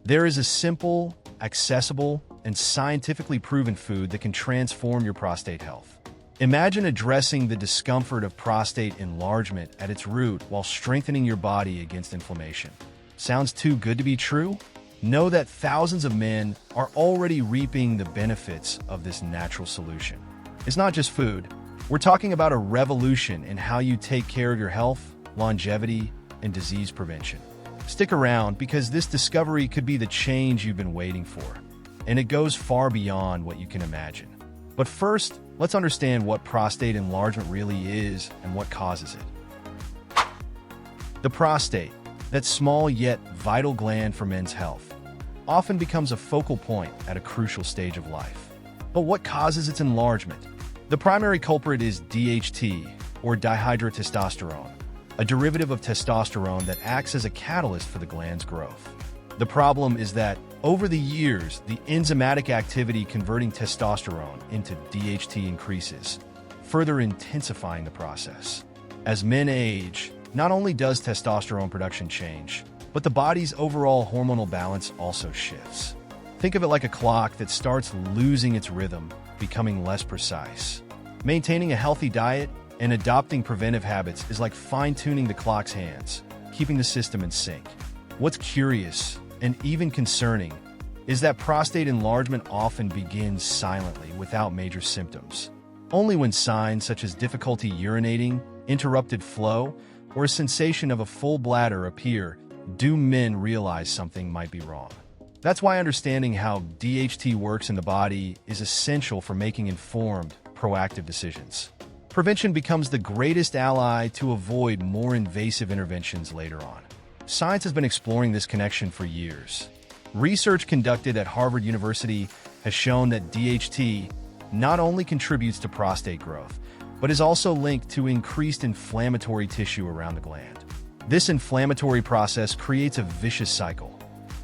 There is a simple, accessible, and scientifically proven food that can transform your prostate health. Imagine addressing the discomfort of prostate enlargement at its root while strengthening your body against inflammation. Sounds too good to be true? Know that thousands of men are already reaping the benefits of this natural solution. It's not just food. We're talking about a revolution in how you take care of your health, longevity, and disease prevention. Stick around because this discovery could be the change you've been waiting for, and it goes far beyond what you can imagine. But first, let's understand what prostate enlargement really is and what causes it. The prostate, that small yet vital gland for men's health, often becomes a focal point at a crucial stage of life. But what causes its enlargement? The primary culprit is DHT, or dihydrotestosterone, a derivative of testosterone that acts as a catalyst for the gland's growth. The problem is that, over the years, the enzymatic activity converting testosterone into DHT increases, further intensifying the process. As men age, not only does testosterone production change, but the body's overall hormonal balance also shifts. Think of it like a clock that starts losing its rhythm, becoming less precise. Maintaining a healthy diet and adopting preventive habits is like fine-tuning the clock's hands, keeping the system in sync. What's curious, and even concerning, is that prostate enlargement often begins silently without major symptoms. Only when signs such as difficulty urinating, interrupted flow, or a sensation of a full bladder appear do men realize something might be wrong. That's why understanding how DHT works in the body is essential for making informed, proactive decisions. Prevention becomes the greatest ally to avoid more invasive interventions later on. Science has been exploring this connection for years. Research conducted at Harvard University has shown that DHT not only contributes to prostate growth, but is also linked to increased inflammatory tissue around the gland. This inflammatory process creates a vicious cycle.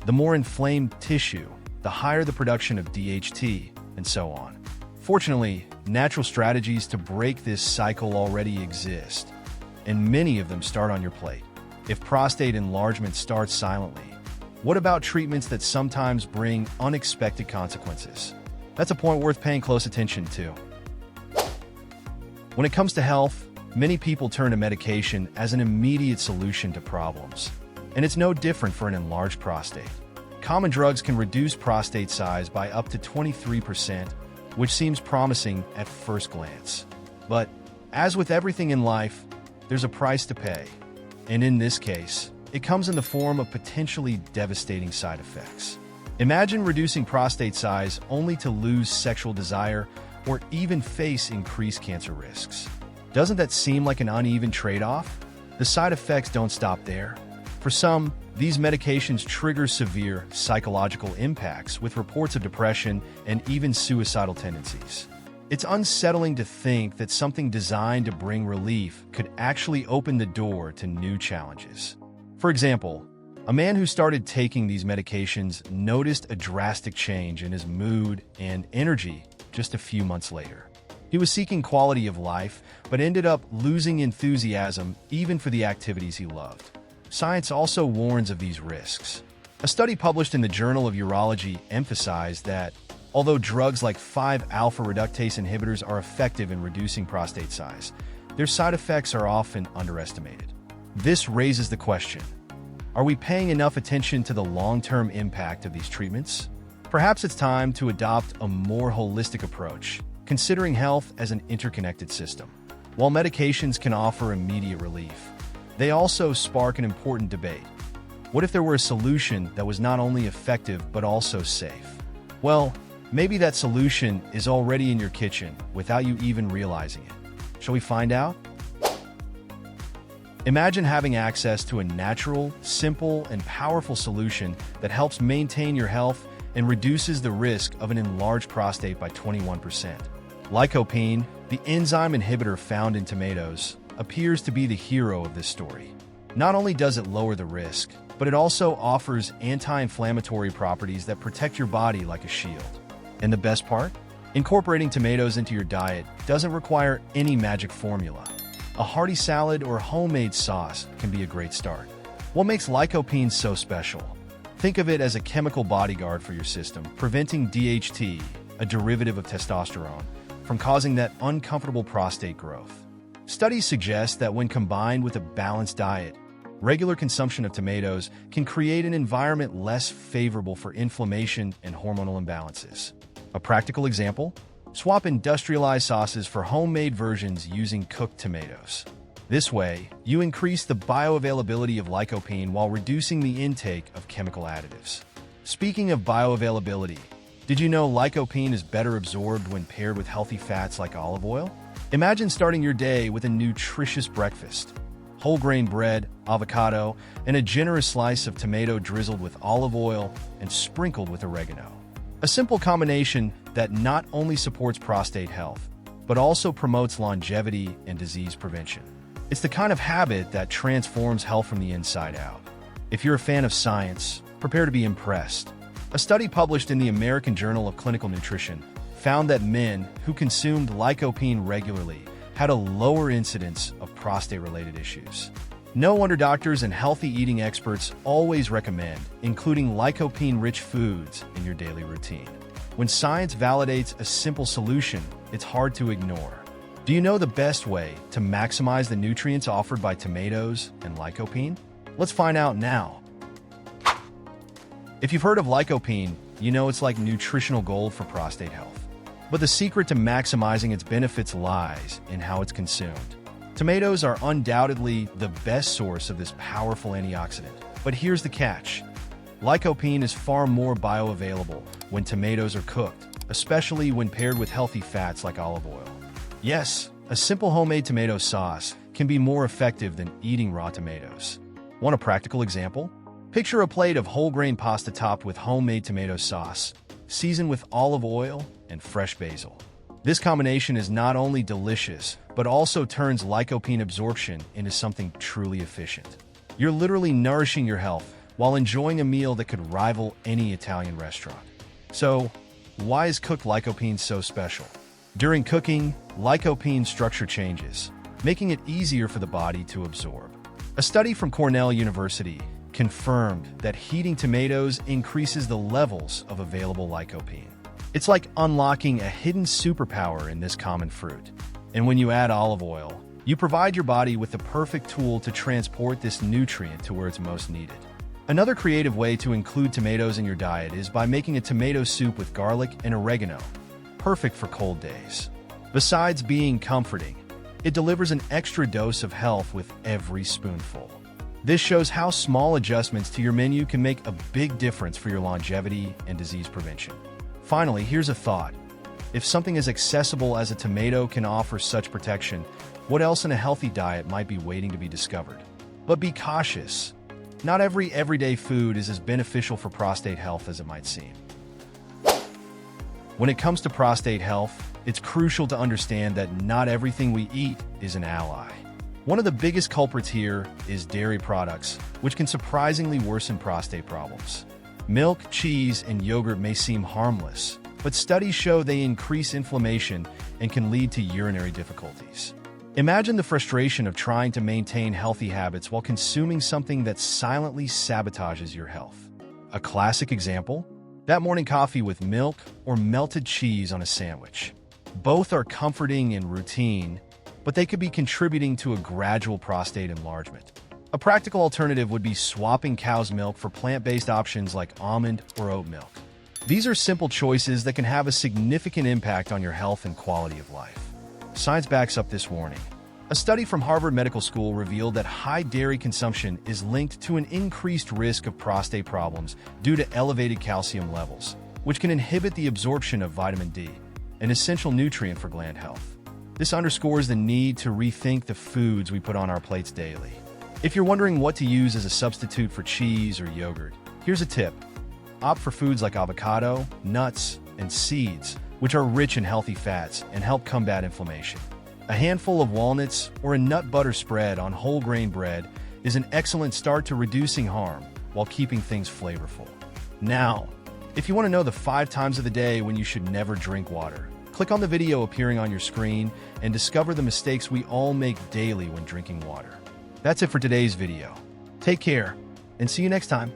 The more inflamed tissue, the higher the production of DHT, and so on. Fortunately, natural strategies to break this cycle already exist, and many of them start on your plate. If prostate enlargement starts silently, what about treatments that sometimes bring unexpected consequences? That's a point worth paying close attention to. When it comes to health, many people turn to medication as an immediate solution to problems, and it's no different for an enlarged prostate. Common drugs can reduce prostate size by up to 23%, which seems promising at first glance. But, as with everything in life, there's a price to pay. And in this case, it comes in the form of potentially devastating side effects. Imagine reducing prostate size only to lose sexual desire or even face increased cancer risks. Doesn't that seem like an uneven trade-off? The side effects don't stop there. For some, these medications trigger severe psychological impacts with reports of depression and even suicidal tendencies. It's unsettling to think that something designed to bring relief could actually open the door to new challenges. For example, a man who started taking these medications noticed a drastic change in his mood and energy just a few months later. He was seeking quality of life, but ended up losing enthusiasm even for the activities he loved. Science also warns of these risks. A study published in the Journal of Urology emphasized that, although drugs like 5-alpha reductase inhibitors are effective in reducing prostate size, their side effects are often underestimated. This raises the question, are we paying enough attention to the long-term impact of these treatments? Perhaps it's time to adopt a more holistic approach, considering health as an interconnected system. While medications can offer immediate relief, they also spark an important debate. What if there were a solution that was not only effective but also safe? Well, maybe that solution is already in your kitchen without you even realizing it. Shall we find out? Imagine having access to a natural, simple, and powerful solution that helps maintain your health and reduces the risk of an enlarged prostate by 21%. Lycopene, the enzyme inhibitor found in tomatoes, appears to be the hero of this story. Not only does it lower the risk, but it also offers anti-inflammatory properties that protect your body like a shield. And the best part? Incorporating tomatoes into your diet doesn't require any magic formula. A hearty salad or homemade sauce can be a great start. What makes lycopene so special? Think of it as a chemical bodyguard for your system, preventing DHT, a derivative of testosterone, from causing that uncomfortable prostate growth. Studies suggest that when combined with a balanced diet, regular consumption of tomatoes can create an environment less favorable for inflammation and hormonal imbalances. A practical example? Swap industrialized sauces for homemade versions using cooked tomatoes. This way, you increase the bioavailability of lycopene while reducing the intake of chemical additives. Speaking of bioavailability, did you know lycopene is better absorbed when paired with healthy fats like olive oil? Imagine starting your day with a nutritious breakfast. Whole grain bread, avocado, and a generous slice of tomato drizzled with olive oil and sprinkled with oregano. A simple combination that not only supports prostate health, but also promotes longevity and disease prevention. It's the kind of habit that transforms health from the inside out. If you're a fan of science, prepare to be impressed. A study published in the American Journal of Clinical Nutrition found that men who consumed lycopene regularly had a lower incidence of prostate-related issues. No wonder doctors and healthy eating experts always recommend including lycopene-rich foods in your daily routine. When science validates a simple solution, it's hard to ignore. Do you know the best way to maximize the nutrients offered by tomatoes and lycopene? Let's find out now. If you've heard of lycopene, you know it's like nutritional gold for prostate health. But the secret to maximizing its benefits lies in how it's consumed. Tomatoes are undoubtedly the best source of this powerful antioxidant. But here's the catch. Lycopene is far more bioavailable when tomatoes are cooked, especially when paired with healthy fats like olive oil. Yes, a simple homemade tomato sauce can be more effective than eating raw tomatoes. Want a practical example? Picture a plate of whole grain pasta topped with homemade tomato sauce, seasoned with olive oil and fresh basil. This combination is not only delicious, but also turns lycopene absorption into something truly efficient. You're literally nourishing your health while enjoying a meal that could rival any Italian restaurant. So, why is cooked lycopene so special? During cooking, lycopene structure changes, making it easier for the body to absorb. A study from Cornell University confirmed that heating tomatoes increases the levels of available lycopene. It's like unlocking a hidden superpower in this common fruit. And when you add olive oil, you provide your body with the perfect tool to transport this nutrient to where it's most needed. Another creative way to include tomatoes in your diet is by making a tomato soup with garlic and oregano, perfect for cold days. Besides being comforting, it delivers an extra dose of health with every spoonful. This shows how small adjustments to your menu can make a big difference for your longevity and disease prevention. Finally, here's a thought. If something as accessible as a tomato can offer such protection, what else in a healthy diet might be waiting to be discovered? But be cautious. Not every everyday food is as beneficial for prostate health as it might seem. When it comes to prostate health, it's crucial to understand that not everything we eat is an ally. One of the biggest culprits here is dairy products, which can surprisingly worsen prostate problems. Milk, cheese, and yogurt may seem harmless, but studies show they increase inflammation and can lead to urinary difficulties. Imagine the frustration of trying to maintain healthy habits while consuming something that silently sabotages your health. A classic example? That morning coffee with milk or melted cheese on a sandwich. Both are comforting and routine, but they could be contributing to a gradual prostate enlargement. A practical alternative would be swapping cow's milk for plant-based options like almond or oat milk. These are simple choices that can have a significant impact on your health and quality of life. Science backs up this warning. A study from Harvard Medical School revealed that high dairy consumption is linked to an increased risk of prostate problems due to elevated calcium levels, which can inhibit the absorption of vitamin D, an essential nutrient for gland health. This underscores the need to rethink the foods we put on our plates daily. If you're wondering what to use as a substitute for cheese or yogurt, here's a tip. Opt for foods like avocado, nuts, and seeds, which are rich in healthy fats and help combat inflammation. A handful of walnuts or a nut butter spread on whole grain bread is an excellent start to reducing harm while keeping things flavorful. Now, if you want to know the 5 times of the day when you should never drink water, click on the video appearing on your screen and discover the mistakes we all make daily when drinking water. That's it for today's video. Take care, and see you next time.